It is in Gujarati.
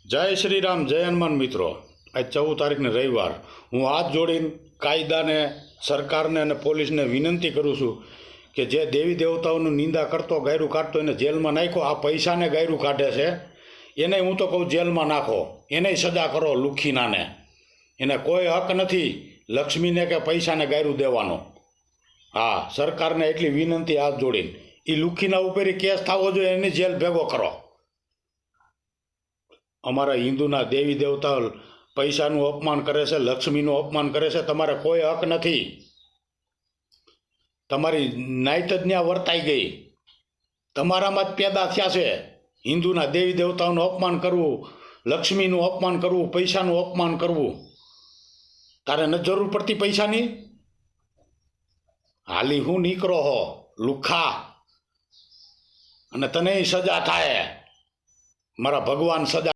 જય શ્રી રામ, જય હનુમાન મિત્રો. આજ 14 તારીખને રવિવાર. હું હાથ જોડીને કાયદાને, સરકારને અને પોલીસને વિનંતી કરું છું કે જે દેવી દેવતાઓનું નિંદા કરતો, ગાયરું કાઢતો એને જેલમાં નાખો. આ પૈસાને ગાયરું કાઢે છે એને હું તો કહું જેલમાં નાખો, એને સજા કરો. લુખીનાને એને કોઈ હક નથી લક્ષ્મીને કે પૈસાને ગાયરું દેવાનો. હા, સરકારને એટલી વિનંતી હાથ જોડીને એ લુખીના ઉપર કેસ થવો જોઈએ, એની જેલ ભેગો કરો. અમારા હિન્દુના દેવી દેવતા પૈસાનું અપમાન કરે છે, લક્ષ્મીનું અપમાન કરે છે. તમારે કોઈ હક નથી. તમારી નાઈત જ ત્યાં વર્તાઈ ગઈ. તમારામાં જ પેદા થયા છે હિન્દુના દેવી દેવતાઓનું અપમાન કરવું, લક્ષ્મીનું અપમાન કરવું, પૈસાનું અપમાન કરવું. તારે નથી જરૂર પડતી પૈસાની? હાલી હું નીકળો હો લુખા, અને તને સજા થાય. મારા ભગવાન સજા